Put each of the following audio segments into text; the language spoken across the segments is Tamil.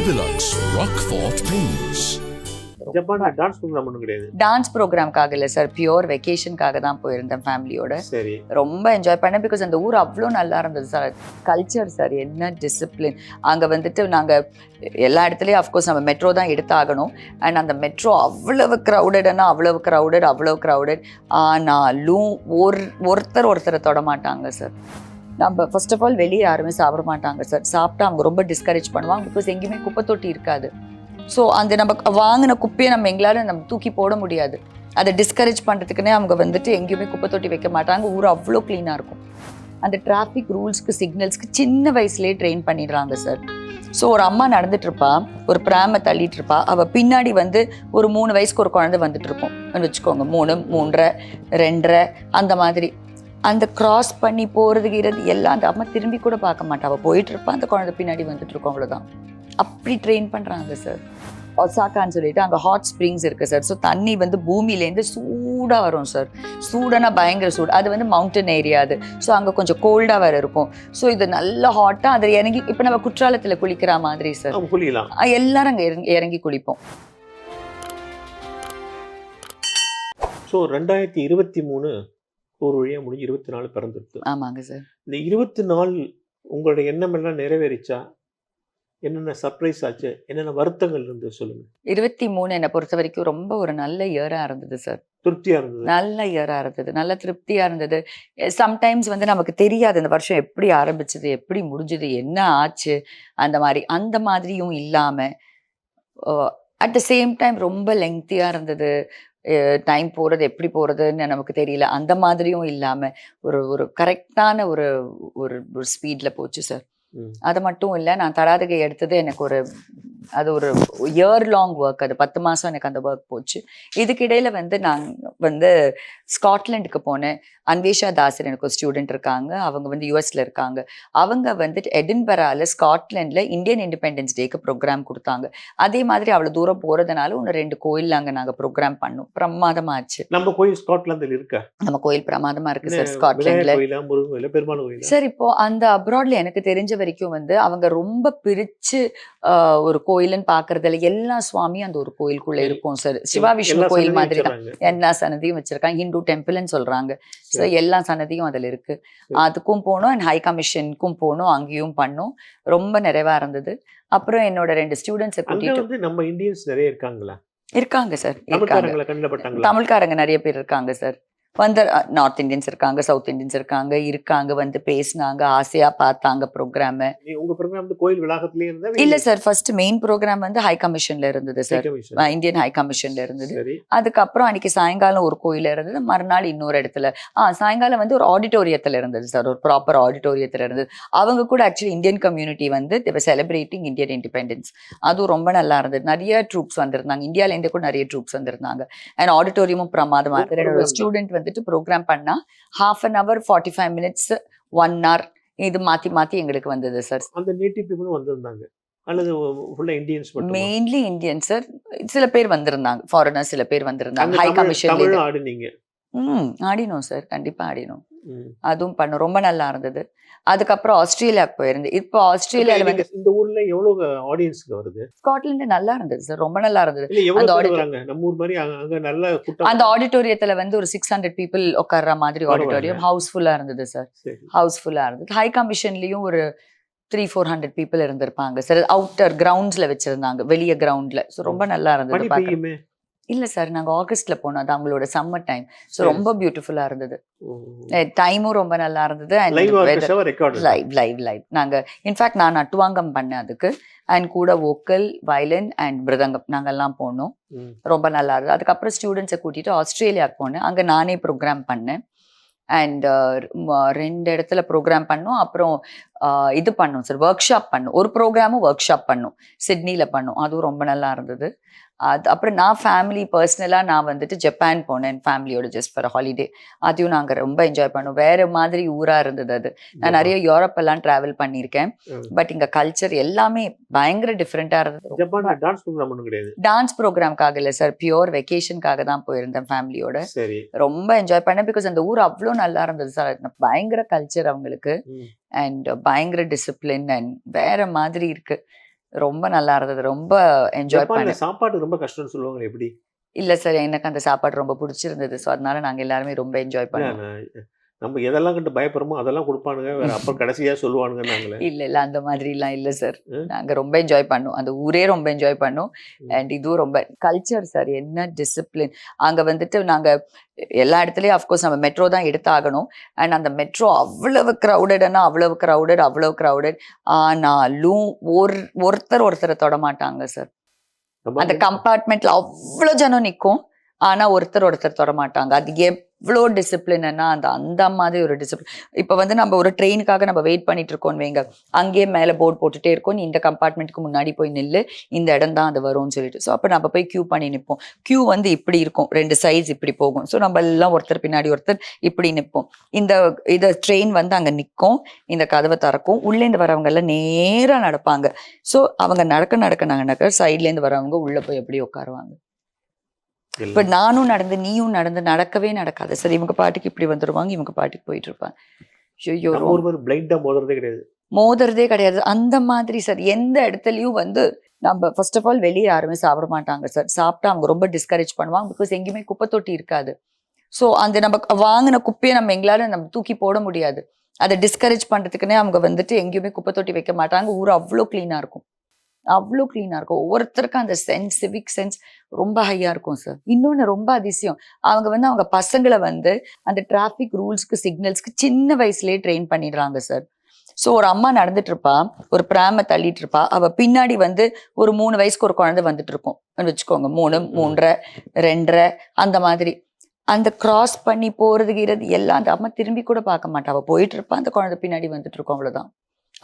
Rubilux Rockfort Paints. ஜப்பான்ல டான்ஸ் ப்ரோக்ராம் ஒன்றும் கிடையாது. டான்ஸ் ப்ரோக்ராம்காக இல்லை சார், பியூர் வெக்கேஷனுக்காக தான் போயிருந்தேன் ஃபேமிலியோட. சரி. ரொம்ப என்ஜாய் பண்ணேன். பிகாஸ் அந்த ஊர் அவ்வளோ நல்லா இருந்தது சார். கல்ச்சர் சார், என்ன டிசிப்ளின். அங்கே வந்துட்டு நாங்கள் எல்லா இடத்துலையும் அஃப்கோர்ஸ் நம்ம மெட்ரோ தான் எடுத்தாகணும். அண்ட் அந்த மெட்ரோ அவ்வளவு க்ரௌடட்னா அவ்வளவு க்ரௌடட். ஆனாலும் ஒருத்தரை தொட மாட்டாங்க சார். நம்ம ஃபர்ஸ்ட் ஆஃப் ஆல் வெளியே யாருமே சாப்பிட மாட்டாங்க சார். சாப்பிட்டா அவங்க ரொம்ப டிஸ்கரேஜ் பண்ணுவாங்க. பிகாஸ் எங்கேயுமே குப்பை தொட்டி இருக்காது. ஸோ அந்த நம்ம வாங்கின குப்பையை நம்ம தூக்கி போட முடியாது. அதை டிஸ்கரேஜ் பண்ணுறதுக்குன்னே அவங்க வந்துட்டு எங்கேயுமே குப்பை தொட்டி வைக்க மாட்டாங்க. ஊர் அவ்வளோ க்ளீனாக இருக்கும். அந்த டிராஃபிக் ரூல்ஸ்க்கு சிக்னல்ஸ்க்கு சின்ன வயசுலேயே ட்ரெயின் பண்ணிடுறாங்க சார். ஸோ ஒரு அம்மா நடந்துட்டு இருப்பா, ஒரு பிராமை தள்ளிட்டு இருப்பா, அவள் பின்னாடி வந்து ஒரு 3 வயசுக்கு ஒரு குழந்தை வந்துட்டு இருப்போம் வச்சுக்கோங்க. 3, 3.5, 2.5 அந்த மாதிரி. அந்த கிராஸ் பண்ணி போகிறதுக்கு எல்லாம் அந்த அம்மா திரும்பி கூட பார்க்க மாட்டா. அவள் போயிட்டு இருப்பா, அந்த குழந்தை பின்னாடி வந்துட்டு இருக்கோம், அவ்வளோதான். அப்படி ட்ரெயின் பண்ணுறாங்க சார். ஒசாக்கான்னு சொல்லிட்டு அங்கே ஹாட் ஸ்ப்ரிங்ஸ் இருக்குது சார். ஸோ தண்ணி வந்து பூமியிலேருந்து சூடாக வரும் சார். சூடானா பயங்கர சூடு. அது வந்து மவுண்டன் ஏரியா அது. ஸோ அங்கே கொஞ்சம் கோல்டாக வேறு இருக்கும். ஸோ இது நல்லா ஹாட்டாக அதில் இறங்கி, இப்போ நம்ம குற்றாலத்தில் குளிக்கிற மாதிரி சார், குளிக்கலாம். எல்லாரும் அங்கே இறங்கி குளிப்போம். ஸோ 2023 ஒரு வழியாக முடிஞ்சு 24 பிறந்துருது. ஆமாங்க சார். இந்த 24 உங்களுடைய எண்ணம் எல்லாம் நிறைவேறிச்சா? என்னென்ன சர்ப்ரைஸ் ஆச்சு? என்னென்ன வருத்தங்கள் இருந்து சொல்லுங்க. 23 என்னை பொறுத்த வரைக்கும் ரொம்ப ஒரு நல்ல இயராக இருந்தது சார். திருப்தியா இருந்தது. நல்ல இயராக இருந்தது, நல்ல திருப்தியாக இருந்தது. சம்டைம்ஸ் வந்து நமக்கு தெரியாது இந்த வருஷம் எப்படி ஆரம்பிச்சது, எப்படி முடிஞ்சது, என்ன ஆச்சு, அந்த மாதிரியும் இல்லாமல் அட் த சேம் டைம் ரொம்ப லெங்க்தியாக இருந்தது. டைம் போகிறது எப்படி போகிறதுன்னு நமக்கு தெரியல. அந்த மாதிரியும் இல்லாமல் ஒரு கரெக்டான ஒரு ஸ்பீடில் போச்சு சார். அது மட்டும் இல்லை, நான் தடாதகை எடுத்தது எனக்கு அது ஒரு இயர் லாங் ஒர்க். அது 10 மாதம் எனக்கு அந்த ஒர்க் போச்சு. இதுக்கிடையில் வந்து நான் வந்து ஸ்காட்லாண்டுக்கு போனேன். அன்வேஷா தாசர் எனக்கு ஒரு ஸ்டூடெண்ட் இருக்காங்க. அவங்க வந்து யூஎஸில் இருக்காங்க. அவங்க வந்துட்டு எடின்பராவில் ஸ்காட்லாண்டில் இந்தியன் இண்டிபெண்டன்ஸ் டேக்கு ப்ரோக்ராம் கொடுத்தாங்க. அதே மாதிரி அவ்வளோ தூரம் போகிறதுனால 2 கோயில் அங்கே நாங்கள் ப்ரோக்ராம் பண்ணோம். பிரமாதமாச்சு. நம்ம கோயில் ஸ்காட்லாந்தில் இருக்கா? நம்ம கோயில் பிரமாதமாக இருக்குது சார் ஸ்காட்லாண்டில். சார் இப்போ அந்த அப்ராட்ல எனக்கு தெரிஞ்ச வரைக்கும் வந்து அவங்க ரொம்ப பிரித்து ஒரு கோயிலுன்னு பார்க்கறதுல எல்லா சுவாமியும் அந்த ஒரு கோயிலுக்குள்ளே இருக்கும் சார். சிவா விஷ்ணு கோயில் மாதிரி தான் எல்லா சன்னதியும் வச்சிருக்காங்க. ஹிந்து டெம்பிள்னு சொல்கிறாங்க. ஸோ எல்லா சன்னதியும் அதில் இருக்கு. அதுக்கும் போனோம். அண்ட் ஹை கமிஷனுக்கும் போனோம், அங்கேயும் பண்ணோம். ரொம்ப நிறைவா இருந்தது. அப்புறம் என்னோட 2 ஸ்டூடெண்ட்ஸை கூட்டிட்டு. நம்ம இந்தியன்ஸ் நிறைய இருக்காங்களா? இருக்காங்க சார், இருக்காங்க. தமிழ்காரங்க நிறைய பேர் இருக்காங்க சார். வந்து நார்த் இந்தியன்ஸ் இருக்காங்க, சவுத் இந்தியன்ஸ் இருக்காங்க. வந்து பேசினாங்க, ஆசையா பார்த்தாங்க ப்ரோக்ராம். உங்க ப்ரோக்ராம் கோயில் வளாகத்திலே இருந்தா? இல்ல சார், ஃபர்ஸ்ட் மெயின் ப்ரோக்ராம் வந்து ஹை கமிஷன்ல இருந்தது சார். இந்தியன் ஹை கமிஷன்ல இருந்தது. அதுக்கப்புறம் அன்னைக்கு சாயங்காலம் ஒரு கோயில இருந்தது, மறுநாள் இன்னொரு இடத்துல. சாயங்காலம் வந்து ஒரு ஆடிட்டோரியத்துல இருந்தது சார், ஒரு ப்ராப்பர் ஆடிட்டோரியத்துல இருந்தது. அவங்க கூட ஆக்சுவலி இந்தியன் கம்யூனிட்டி வந்து செலிப்ரேட்டிங் இந்தியன் இண்டிபெண்டன்ஸ். அதுவும் ரொம்ப நல்லா இருந்தது. நிறைய ட்ரூப்ஸ் வந்திருந்தாங்க, இந்தியால இருந்து கூட நிறைய ட்ரூப்ஸ் வந்திருந்தாங்க. அண்ட் ஆடிட்டோரியமும் பிரமாதமா இருக்கு. என்னோட ஸ்டூடெண்ட் வந்துட்டு ப்ரோக்ராம் பண்ணா 1/2 hour 45 minutes 1 hour இது மாத்தி எங்களுக்கு வந்தது சார். அந்த நேட்டிவ் பீப்புளும் வந்திருந்தாங்க அல்லது ஃபுல்லா இந்தியன்ஸ் மட்டுமா? Mainly Indian sir. சில பேர் வந்திருந்தாங்க, ஃபாரினர்ஸ் சில பேர் வந்திருந்தாங்க. ஹை கமிஷன்ல ஆடினீங்க? ஆடினோம் சார், கண்டிப்பா ஆடினோம். அதுவும் பண்ணோம், ரொம்ப நல்லா இருந்தது. அதுக்கப்புறம் ஆஸ்திரேலியாவுக்கு போயிருந்தேன். இப்போ ஆஸ்திரேலியால வந்து இந்த ஊர்ல எவ்வளவு ஆடியன்ஸ்க்கு வருது? ஸ்காட்லாந்து நல்லா இருந்தது சார், ரொம்ப நல்லா இருந்தது. நம்ம ஊர் மாதிரி அங்க நல்ல அந்த ஆடிட்டோரியத்துல வந்து ஒரு 600 people உட்கார்ற மாதிரி ஆடிட்டோரியம் ஹவுஸ்ஃபுல்லா இருந்தது சார். ஹவுஸ்ஃபுல்லா இருந்தது. ஹை கமிஷன்லயும் ஒரு 300-400 people இருந்திருப்பாங்க சார். அவுட்டர் கிரவுண்ட்ஸ்ல வச்சிருந்தாங்க, வெளிய கிரவுண்ட்ல. ஸோ ரொம்ப நல்லா இருந்தது. இல்ல சார், நாங்க ஆகஸ்ட்ல போனோம். அது அவங்களோட சம்மர் டைம். ஸோ ரொம்ப பியூட்டிஃபுல்லா இருந்தது. டைமும் ரொம்ப நல்லா இருந்தது. லைவ் நாங்க இன்ஃபேக்ட் நான் நட்டுவாங்கம் பண்ணேன் அதுக்கு. அண்ட் கூட வோக்கல், வயலின் அண்ட் மிருதங்கம் நாங்கெல்லாம் போனோம். ரொம்ப நல்லா இருந்தது. அதுக்கப்புறம் ஸ்டூடெண்ட்ஸை கூட்டிட்டு ஆஸ்திரேலியாவுக்கு போனேன். அங்க நானே ப்ரோக்ராம் பண்ணேன். அண்ட் 2 இடத்துல ப்ரோக்ராம் பண்ணோம். அப்புறம் இது பண்ணோம் சார், ஒர்க் ஷாப் பண்ணோம். ஒரு ப்ரோக்ராமும் ஒர்க் ஷாப் பண்ணோம், சிட்னில பண்ணோம். அதுவும் ரொம்ப நல்லா இருந்தது. அப்புறம் நான் ஃபேமிலி பர்சனலாக நான் வந்துட்டு ஜப்பான் போனேன் ஃபேமிலியோட, ஜஸ்ட் ஃபார் ஹாலிடே. அதையும் நாங்கள் ரொம்ப என்ஜாய் பண்ணோம். வேற மாதிரி ஊராக இருந்தது அது. நான் நிறைய யூரோப்பெல்லாம் ட்ராவல் பண்ணியிருக்கேன். பட் இங்கே கல்ச்சர் எல்லாமே பயங்கர டிஃப்ரெண்ட்டாக இருந்தது. ஜப்பான்ல டான்ஸ் ப்ரோக்ராம் ஒன்றும் கிடையாது? டான்ஸ் ப்ரோக்ராம்காக இல்லை சார், பியூர் வெக்கேஷனுக்காக தான் போயிருந்தேன் ஃபேமிலியோட. ரொம்ப என்ஜாய் பண்ணேன். பிகாஸ் அந்த ஊர் அவ்வளோ நல்லா இருந்தது சார். பயங்கர கல்ச்சர் அவங்களுக்கு. அண்ட் பயங்கர டிசிப்ளின் அண்ட் வேற மாதிரி இருக்கு. ரொம்ப நல்லா இருந்தது. ரொம்ப என்ஜாய் ஜப்பான்ல பண்ணேன். சாப்பாடு ரொம்ப கஷ்டம்னு சொல்லுவாங்க எப்படி? இல்ல சார், எனக்கு அந்த சாப்பாடு ரொம்ப புடிச்சிருந்தது. ஸோ அதனால நாங்க எல்லாருமே ரொம்ப என்ஜாய் இல்ல பண்ணோம். நம்ம எதெல்லாம் கண்டு பயப்படுறோமோ அதெல்லாம் குடுப்பானுங்க. வேற அப்புறம் கடைசியா சொல்லுவானுங்கன்னாங்களே. இல்ல அந்த மாதிரிலாம் இல்ல சார். ம். நாங்க ரொம்ப என்ஜாய் பண்ணோம். அந்த ஊரே ரொம்ப என்ஜாய் பண்ணோம். ம். அண்ட் இதுவும் ரொம்ப கல்ச்சர் சார், என்ன டிசிப்ளின். அங்க வந்துட்டு நாங்க எல்லா இடத்துலயும் அஃப்கோர்ஸ் நம்ம மெட்ரோ தான் எடுத்தாகணும். அண்ட் அந்த மெட்ரோ அவ்வளவு கிரவுடட்னா அவ்வளவு கிரவுடட். ஆனாலும் ஒருத்தரை தொட மாட்டாங்க சார். நம்ம அந்த கம்பார்ட்மெண்ட்ல அவ்வளோ ஜனம் நிக்கும். ஆனா ஒருத்தர் தொட மாட்டாங்க. அது எவ்வளோ டிசிப்ளின்னா அந்த மாதிரி ஒரு டிசிப்ளின். இப்ப வந்து நம்ம ஒரு ட்ரெயினுக்காக நம்ம வெயிட் பண்ணிட்டு இருக்கோம்னு வைங்க, அங்கேயே மேல போர்டு போட்டுட்டே இருக்கோம், நீ இந்த கம்பார்ட்மெண்ட்டுக்கு முன்னாடி போய் நில்லு, இந்த இடம் தான் அது வரும்னு சொல்லிட்டு. ஸோ அப்ப நம்ம போய் கியூ பண்ணி நிற்போம். கியூ வந்து இப்படி இருக்கும், 2 சைட்ஸ் இப்படி போகும். ஸோ நம்ம எல்லாம் ஒருத்தர் பின்னாடி ஒருத்தர் இப்படி நிற்போம். இத ட்ரெயின் வந்து அங்க நிற்கும், இந்த கதவை திறக்கும், உள்ளேந்து வரவங்க எல்லாம் நேரா நடப்பாங்க. ஸோ அவங்க நடக்க சைட்லேருந்து வரவங்க உள்ள போய் எப்படி உட்காருவாங்க. இப்ப நானும் நடந்து நீயும் நடந்து நடக்கவே நடக்காது சார். இவங்க பாட்டுக்கு இப்படி வந்துருவாங்க, இவங்க பாட்டுக்கு போயிட்டு இருப்பாங்க. ஐயோ, நம்ம ஒரு மாதிரி பிளைண்டா மோதுறதே கிடையாது. மோதுறதே கிடையாது. அந்த மாதிரி சார் எந்த இடத்துலயும் வந்து நம்ம ஃபர்ஸ்ட் ஆஃப் ஆல் வெளியே யாருமே சாப்பிட மாட்டாங்க சார். சாப்பிட்டா அவங்க ரொம்ப டிஸ்கரேஜ் பண்ணுவாங்க. பிகாஸ் எங்கேயுமே குப்பை தொட்டி இருக்காது. ஸோ அந்த நம்ம வாங்கின குப்பையை எங்களால சிதறி போட முடியாது. அதை டிஸ்கரேஜ் பண்றதுக்குன்னே அவங்க வந்துட்டு எங்கேயுமே குப்பை தொட்டி வைக்க மாட்டாங்க. ஊர் அவ்வளோ கிளீனா இருக்கும். ஒவ்வொருத்தருக்கும் அந்த சிவிக் சென்ஸ் ரொம்ப ஹையா இருக்கும் சார். இன்னொன்னு ரொம்ப அதிசயம், அவங்க பசங்களை வந்து அந்த டிராபிக் ரூல்ஸ்க்கு சிக்னல்ஸ்க்கு சின்ன வயசுலயே ட்ரெயின் பண்ணிடுறாங்க சார். ஸோ ஒரு அம்மா நடந்துட்டு இருப்பா, ஒரு பிராம தள்ளிட்டு இருப்பா, அவ பின்னாடி வந்து ஒரு 3 வயசுக்கு ஒரு குழந்தை வந்துட்டு இருக்கும் வச்சுக்கோங்க. 3, 3.5, 2.5 அந்த மாதிரி. அந்த கிராஸ் பண்ணி போறது எல்லாம் அந்த அம்மா திரும்பி கூட பார்க்க மாட்டா. அவ போயிட்டு இருப்பா, அந்த குழந்தை பின்னாடி வந்துட்டு இருக்கும், அவ்வளவுதான்.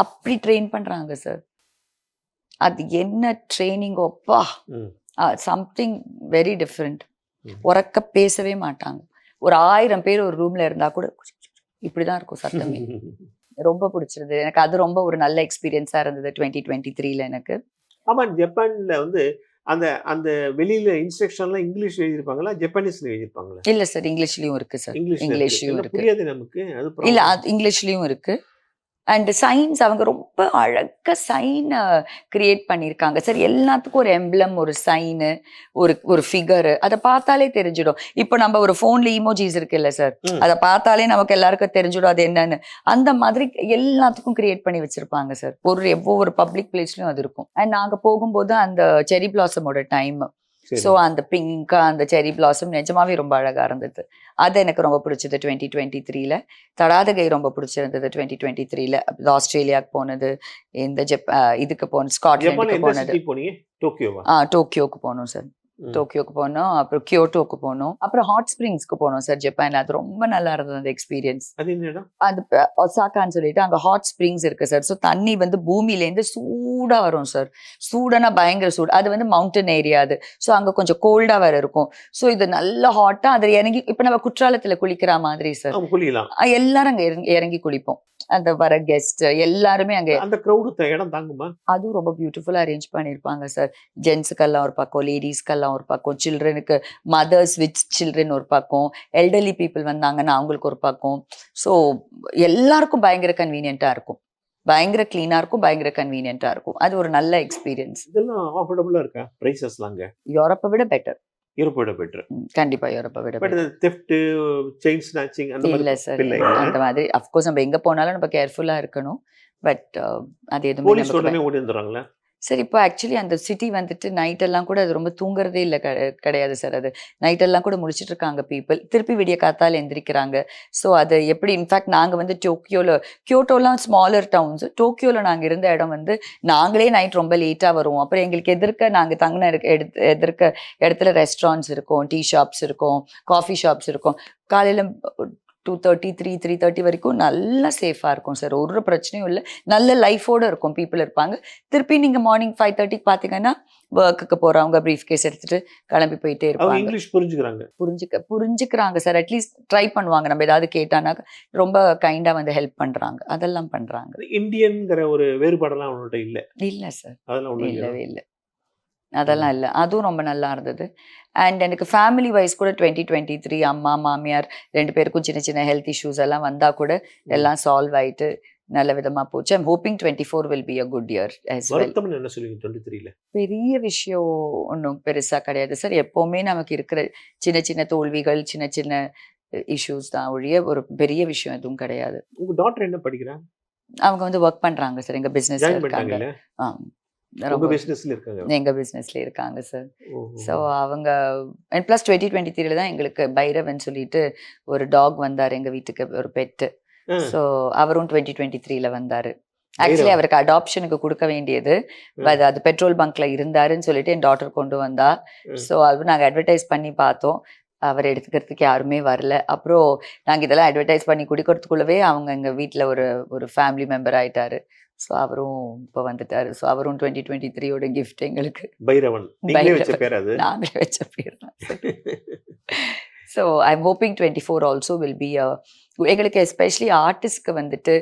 அப்படி ட்ரெயின் பண்றாங்க சார். அது என்ன ட்ரைனிங் அப்பா, சம்திங் வெரி டிஃப்ரெண்ட். உறக்க பேசவே மாட்டாங்க. ஒரு 1000 பேர் ஒரு ரூம்ல இருந்தா கூட இப்படிதான் இருக்கும் சத்தமே. ரொம்ப பிடிச்சிருந்தது எனக்கு. அது ரொம்ப ஒரு நல்ல எக்ஸ்பீரியன்ஸா இருந்தது 2023ல எனக்கு. ஆமா, ஜப்பான்ல வந்து அந்த அந்த வெளியில இன்ஸ்ட்ரக்ஷன்லாம் இங்கிலீஷ் எழுதியிருப்பாங்களா, ஜப்பானீஸ்ல எழுதியிருப்பாங்களா? இல்ல சார், இங்கிலீஷ்லயும் இருக்கு சார். இங்கிலீஷ்ல இங்கிலீஷ்லயும் இருக்கு. புரியாது நமக்கு அது இல்ல problem. இங்கிலீஷ்லயும் இருக்கு. அண்ட் சைன்ஸ் அவங்க ரொம்ப அழகா சைன் கிரியேட் பண்ணியிருக்காங்க சார். எல்லாத்துக்கும் ஒரு எம்ப்ளம், ஒரு சைனு, ஒரு ஃபிகரு, அதை பார்த்தாலே தெரிஞ்சிடும். இப்போ நம்ம ஒரு ஃபோன்ல இமோஜிஸ் இருக்குல்ல சார், அதை பார்த்தாலே நமக்கு எல்லாருக்கும் தெரிஞ்சிடும் அது என்னன்னு. அந்த மாதிரி எல்லாத்துக்கும் கிரியேட் பண்ணி வச்சிருப்பாங்க சார். ஒவ்வொரு பப்ளிக் பிளேஸ்லயும் அது இருக்கும். அண்ட் நாங்க போகும்போது அந்த செரி பிளாசமோட டைம். ஸோ அந்த பிங்கா அந்த செரி பிளாசம் நிஜமாவே ரொம்ப அழகா இருந்தது. அது எனக்கு ரொம்ப பிடிச்சது 2023ல. தடாதகை ரொம்ப பிடிச்சிருந்தது 2023ல. ஆஸ்திரேலியாவுக்கு போனது, இந்த இதுக்கு போனது, ஸ்காட்லாண்டுக்கு போனது. டோக்கியோக்கு போனோம் சார். டோக்கியோக்கு போனோம், அப்புறம் கியோட்டோக்கு போனோம், அப்புறம் ஹாட் ஸ்பிரிங்ஸ்க்கு போனோம் சார் ஜப்பான்ல. அது ரொம்ப நல்லா இருந்தது அந்த எக்ஸ்பீரியன்ஸ். அது ஒசாகான்னு சொல்லிட்டு அங்க ஹாட் ஸ்பிரிங்ஸ் இருக்கு சார். ஸோ தண்ணி வந்து பூமியிலேருந்து சூடா வரும் சார். சூடனா பயங்கர சூடு. அது வந்து மவுண்டன் ஏரியா அது. ஸோ அங்க கொஞ்சம் கோல்டா வேற இருக்கும். ஸோ இது நல்ல ஹாட்டா அது இறங்கி, இப்ப நம்ம குற்றாலத்துல குளிக்கிற மாதிரி சார். எல்லாரும் அங்க இறங்கி குளிப்போம். அந்த வர கெஸ்ட் எல்லாருமே அங்க. அந்த கிரவுட் இடம் தாங்குமா? அதுவும் ரொம்ப பியூட்டிஃபுல்லா அரேஞ்ச் பண்ணிருப்பாங்க சார். ஜென்ஸுக்கெல்லாம் ஒரு பக்கம், லேடிஸ்க்கெல்லாம் ஒரு பக்கம், சில்ட்ரனுக்கு, மதர்ஸ் வித் சில்ட்ரன் ஒரு பக்கம், எல்டர்லி பீப்புள் வந்தாங்கன்னா அவங்களுக்கு ஒரு பக்கம். ஸோ எல்லாருக்கும் பயங்கர கன்வீனியன்ட்டா இருக்கும். பயங்கர கிளீனா இருக்கும், பயங்கர கன்வீனியன்ட்டா இருக்கும். அது ஒரு நல்ல எக்ஸ்பீரியன்ஸ். இதெல்லாம் அஃபோர்டபுளா இருக்கா பிரைசஸ்லாம் அங்க? யூரோப்பை விட பெட்டர். யூரோப்போட பெட்டர். கண்டிப்பா யூரோப்பை விட பட் தெஃப்ட், செயின் ஸ்நாச்சிங் அந்த மாதிரி இல்ல சார். அந்த மாதிரி அஃப்கோர்ஸ் நம்ம எங்க போனாலும் நம்ம கேர்ஃபுல்லா இருக்கணும். பட் அது எதுவுமே போலீஸ் உடனே ஓடி வந்துடுறாங்களா? சார் இப்போ ஆக்சுவலி அந்த சிட்டி வந்துட்டு நைட் எல்லாம் கூட அது ரொம்ப தூங்குறதே இல்லை, கிடையாது சார். அது நைட் எல்லாம் கூட முடிச்சிட்டு இருக்காங்க பீப்புள். திருப்பி விடிய காத்தால எந்திரிக்கிறாங்க. ஸோ அது எப்படி, இன்ஃபேக்ட் நாங்கள் வந்து கியோட்டோலாம் ஸ்மாலர் டவுன்ஸ். டோக்கியோவில் நாங்கள் இருந்த இடம் வந்து நாங்களே நைட் ரொம்ப லேட்டாக வருவோம். அப்புறம் எங்களுக்கு எதிர்க்க நாங்கள் தங்கின எதிர்க்க இடத்துல ரெஸ்டாரண்ட்ஸ் இருக்கும், டீ ஷாப்ஸ் இருக்கும், காஃபி ஷாப்ஸ் இருக்கும். காலையில் 2:30, 3:30 வரைக்கும் நல்லா சேஃபாக இருக்கும் சார். ஒரு பிரச்சனையும் இல்லை. நல்ல லைஃபோடு இருக்கும், பீப்புள் இருப்பாங்க. திருப்பி நீங்கள் மார்னிங் 5:30 பார்த்தீங்கன்னா ஒர்க்குக்கு போகிறவங்க ப்ரீஃப் கேஸ் எடுத்துகிட்டு கிளம்பி போயிட்டே இருப்பாங்க. இங்கிலீஷ் புரிஞ்சுக்கிறாங்க சார். அட்லீஸ்ட் ட்ரை பண்ணுவாங்க. நம்ம ஏதாவது கேட்டானா ரொம்ப கைண்டாக வந்து ஹெல்ப் பண்ணுறாங்க. அதெல்லாம் பண்ணுறாங்க. இந்தியன்கிற ஒரு வேறுபாடெல்லாம் அவங்கள்ட்ட இல்லை? இல்லை சார், அதெல்லாம் இல்லவே இல்லை. அதெல்லாம் இல்லை. அதுவும் ரொம்ப நல்லா இருந்தது. அண்ட் எனக்கு ஃபேமிலி வைஸ் கூட 2023 அம்மா மாமியார் 2 பேருக்கும் சின்ன சின்ன ஹெல்த் இஷ்யூஸ் எல்லாம் வந்தால் கூட எல்லாம் சால்வ் ஆயிட்டு நல்ல விதமா போச்சு. I'm hoping 24 will be a good year as well. வருத்தம்னு என்ன சொல்லுவீங்க 23ல? பெரிய விஷயம் ஒன்றும் பெருசா கிடையாது சார். எப்பவுமே நமக்கு இருக்கிற சின்ன சின்ன தோல்விகள், சின்ன சின்ன இஷ்யூஸ் தான் ஒழிய ஒரு பெரிய விஷயம் எதுவும் கிடையாது. உங்க டாட்டர் என்ன படிக்கிறா? அவங்க வந்து ஒர்க் பண்றாங்க சார். எங்க பிசினஸ்ல ஜாயின் இருக்காங்க. பண்ணிட்டாங்கல்ல? ஆ, உங்க ரொம்ப பிசினஸ்ல இருக்காங்க. எங்க பிசினஸ்ல இருக்காங்க சார். ஓஹோ. ஸோ அவங்க அண்ட் ப்ளஸ் 2023 தான் எங்களுக்கு பைரவன் சொல்லிட்டு ஒரு டாக் வந்தார் எங்க வீட்டுக்கு, ஒரு பெட்டு. ஆ, ஸோ அவரும் 2023ல வந்தாரு. ஆக்சுவலி பைரவன். அவருக்கு அடாப்ஷனுக்கு கொடுக்க வேண்டியது, அது பெட்ரோல் பங்க்ல இருந்தாருன்னு சொல்லிட்டு என் டாட்டர் கொண்டு வந்தா. ஸோ அது நாங்கள் அட்வர்டைஸ் பண்ணி பார்த்தோம். அவர் எடுத்துக்கிறதுக்கு யாருமே வரல. அப்புறம் நாங்கள் இதெல்லாம் அட்வர்டைஸ் பண்ணி கொடுக்கறதுக்குள்ளவே அவங்க எங்கள் வீட்டில் ஒரு ஒரு ஃபேமிலி மெம்பர் ஆயிட்டாரு. ஸோ அவரும் இப்போ வந்துட்டாரு. ஸோ அவரும் 2023யோட கிஃப்ட் எங்களுக்கு. பைரவன் நீங்களே வச்ச பைரவன். பேர் அது? நாங்களே வச்ச பேர் தான். So I am hoping 24 also will be எங்களுக்கு எஸ்பெஷலி ஆர்டிஸ்ட்க்கு வந்துட்டு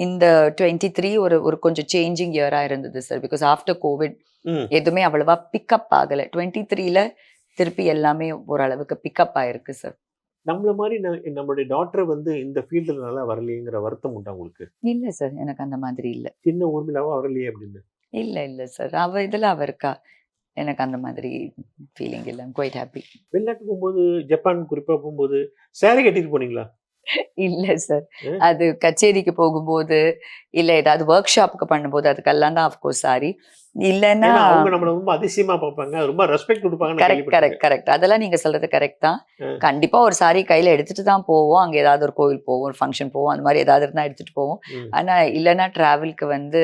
இந்த 23 ஒரு ஒரு கொஞ்சம் சேஞ்சிங் இயராக இருந்தது சார். பிகாஸ் ஆஃப்டர் கோவிட் ம். எதுவுமே அவ்வளவா பிக்கப் ஆகலை. 23ல திருப்பி எல்லாமே ஓரளவுக்கு பிக்கப் ஆயிருக்கு சார். நம்மள மாதிரி நம்மளுடைய டாட்டர் வந்து இந்த ஃபீல்டில் நல்லா வரலையேங்கிற வருத்தம் உண்டா உங்களுக்கு? இல்லை சார், எனக்கு அந்த மாதிரி இல்லை. சின்ன ஊர்மிளாவா வரலையே அப்படின்னு? இல்லை சார், அவ இருக்கா. எனக்கு அந்த மாதிரி ஃபீலிங் இல்லை. I'm quite happy. வெளிநாட்டு போகும்போது, ஜப்பான் குறிப்பா போகும்போது சாரி கட்டிட்டு போனீங்களா? இல்லை சார், அது கச்சேரிக்கு போகும்போது இல்லை ஏதாவது ஒர்க் ஷாப்புக்கு பண்ணும்போது அதுக்கெல்லாம் தான் அஃப்கோர்ஸ் சாரி. இல்லைன்னா ஏன்னா அவங்க நம்மள ரொம்ப அதிசயமா பார்ப்பாங்க, ரொம்ப ரெஸ்பெக்ட் கொடுப்பாங்க. கரெக்ட். அதெல்லாம் நீங்க சொல்றது கரெக்ட் தான். கண்டிப்பா ஒரு சாரி கையில எடுத்துட்டு தான் போவோம். அங்க ஏதாவது ஒரு கோவில் போவோம், ஒரு ஃபங்க்ஷன் போவோம், அந்த மாதிரி ஏதாவது இருந்தா எடுத்துட்டு போவோம். ஆனா இல்லைன்னா டிராவலுக்கு வந்து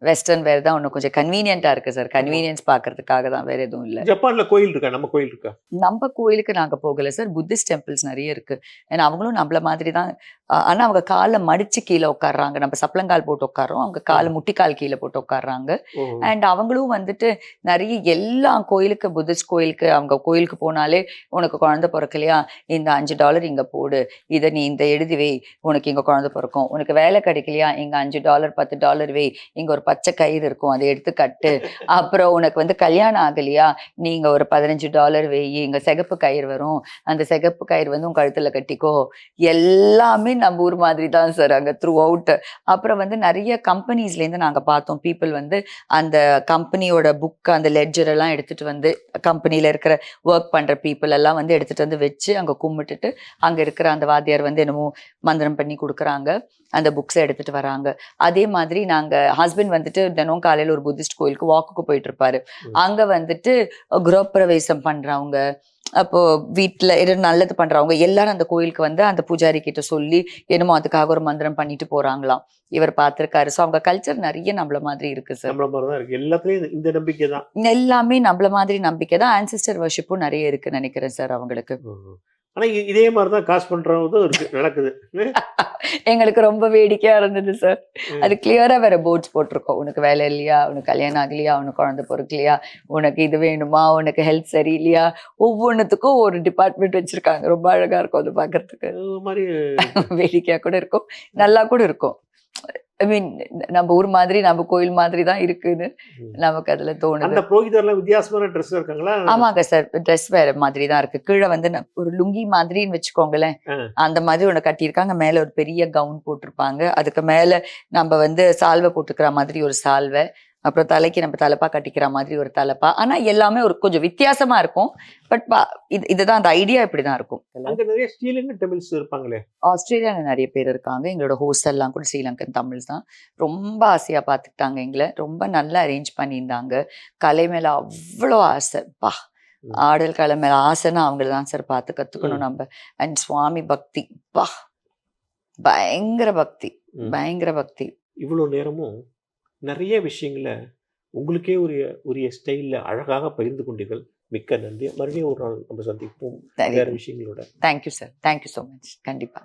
வெஸ்டர்ன் வேர் தான் ஒன்றும் கொஞ்சம் கன்வீனியன்ட்டா இருக்கு சார். கன்வீனியன்ஸ் பார்க்கறதுக்காக தான், வேற எதுவும் இல்லை. ஜப்பான்ல கோயில் இருக்கா? நம்ம கோயில் இருக்கா? நம்ம கோயிலுக்கு நாங்க போகல சார். புத்திஸ்ட் டெம்பிள்ஸ் நிறைய இருக்கு. ஏன்னா அவங்களும் நம்மள மாதிரி தான். ஆனா அவங்க காலை மடிச்சு கீழே உட்காடுறாங்க. நம்ம சப்பளங்கால் போட்டு உட்காடுறோம், அவங்க காலை முட்டிக்கால் கீழே போட்டு உட்காடுறாங்க. அண்ட் அவங்களும் வந்துட்டு நிறைய எல்லா கோயிலுக்கு, புத்திஸ்ட் கோயிலுக்கு, அவங்க கோயிலுக்கு போனாலே உனக்கு குழந்தை பிறக்கலையா, இந்த $5 இங்க போடு, இதை நீ இந்த எழுதி வை, உனக்கு இங்க குழந்தை பிறக்கும். உனக்கு வேலை கிடைக்கலையா, இங்க $5 $10 வை, இங்க ஒரு பச்சை கயிறு இருக்கும், அதை எடுத்து கட்டு. அப்புறம் உனக்கு வந்து கல்யாணம் ஆகலையா, நீங்க ஒரு $15 வை, இங்க சிகப்பு கயிறு வரும், அந்த சிகப்பு கயிறு வந்து உன் கழுத்துல கட்டிக்கோ. எல்லாமே நம்ம ஊர் மாதிரி தான் சார் அங்க த்ரூ அவுட். அப்புறம் வந்து நிறைய கம்பெனிஸ்லேருந்து நாங்க பார்த்தோம், பீப்புள் வந்து அந்த கம்பெனியோட புக், அந்த லெட்ஜர் எல்லாம் எடுத்துட்டு வந்து, கம்பெனியில இருக்கிற ஒர்க் பண்ற பீப்புள் எல்லாம் வந்து எடுத்துட்டு வந்து வச்சு அங்க கும்பிட்டுட்டு, அங்க இருக்கிற அந்த வாத்தியார் வந்து என்னமோ மந்திரம் பண்ணி கொடுக்குறாங்க, அந்த புக்ஸை எடுத்துட்டு வராங்க. அதே மாதிரி நாங்க ஹஸ்பண்ட் வந்துட்டு தினம் காலையில ஒரு புத்திஸ்ட் கோயிலுக்கு வாக்குக்கு போயிட்டு இருப்பாரு. அங்க வந்துட்டு கிரகப்பிரவேசம் பண்றவங்க, அப்போ வீட்டுல நல்லது பண்றவங்க எல்லாரும் அந்த கோயிலுக்கு வந்து அந்த பூஜாரி கிட்ட சொல்லி என்னமோ அதுக்காக ஒரு மந்திரம் பண்ணிட்டு போறாங்களாம். இவர் பார்த்திருக்காரு. ஸோ அவங்க கல்ச்சர் நிறைய நம்மள மாதிரி இருக்கு சார். நம்மள மாதிரி தான் இருக்கு. எல்லாத்துலயும் இந்த நம்பிக்கை தான். எல்லாமே நம்மள மாதிரி நம்பிக்கை தான். ஆன்சிஸ்டர் வர்ஷிப்பும் நிறைய இருக்கு நினைக்கிறேன் சார் அவங்களுக்கு. ஆனா இதே மாதிரிதான் காசு பண்றதும் இருக்கு, நடக்குது. எங்களுக்கு ரொம்ப வேடிக்கையா இருந்தது சார். அது கிளியரா வேற போர்ட்ஸ் போட்டிருக்கோம். உனக்கு வேலை இல்லையா, உனக்கு கல்யாணம் ஆகலையா, உனக்கு குழந்தை பொறுக்கலையா, உனக்கு இது வேணுமா, உனக்கு ஹெல்த் சரியில்லையா, ஒவ்வொன்றுத்துக்கும் ஒரு டிபார்ட்மெண்ட் வச்சிருக்காங்க. ரொம்ப அழகா இருக்கும் அது பாக்குறதுக்கு. மாதிரி வேடிக்கையா கூட இருக்கும், நல்லா கூட இருக்கும். ஐ மீன் நம்ம ஊர் மாதிரி, நம்ம கோயில் மாதிரி தான் இருக்குன்னு நமக்கு அதுல தோணுது. அந்த புரோகிதர்லாம் வித்தியாசமான ட்ரெஸ் இருக்காங்களா? ஆமாங்க சார், ட்ரெஸ் வேற மாதிரி தான் இருக்கு. கீழே வந்து ஒரு லுங்கி மாதிரின்னு வச்சுக்கோங்களேன், அந்த மாதிரி ஒண்ணு கட்டியிருக்காங்க. மேல ஒரு பெரிய கவுன் போட்டிருப்பாங்க. அதுக்கு மேல நம்ம வந்து சால்வை போட்டுக்கிற மாதிரி ஒரு சால்வை, அப்புறம் தலைக்கு நம்ம தலைப்பா கட்டிக்கிற மாதிரி ஒரு தலைப்பா. ஆனா எல்லாமே ஒரு கொஞ்சம் வித்தியாசமா இருக்கும். பட் இதுதான் அந்த ஐடியா, இப்படிதான் இருக்கும். அங்க நிறைய ஸ்ரீலங்கன் தமிழ்ஸ் இருப்பாங்களே. ஆஸ்திரேலியால நிறைய பேர் இருக்காங்க. எங்களோட ஹோஸ்ட் எல்லாம் கூட ஸ்ரீலங்கன் தமிழ்ஸ் தான். ரொம்ப ஆசையா பார்த்துக்கிட்டாங்க எங்களை. ரொம்ப நல்லா அரேஞ்ச் பண்ணியிருந்தாங்க. கலை மேல அவ்வளோ ஆசை. ஆடல் கலை மேல ஆசைன்னா அவங்கள தான் சார் பார்த்து கத்துக்கணும் நம்ம. அண்ட் சுவாமி பக்தி, பயங்கர பக்தி, பயங்கர பக்தி. இவ்வளவு நேரமும் நிறைய விஷயங்களை உங்களுக்கே உரிய ஸ்டைல்ல அழகாக பகிர்ந்து கொண்டீர்கள். மிக்க நன்றி. மறுபடியும் ஒரு நாள் நம்ம சந்திப்போம் வேற விஷயங்களோட. Thank you sir, thank you so much. கண்டிப்பா.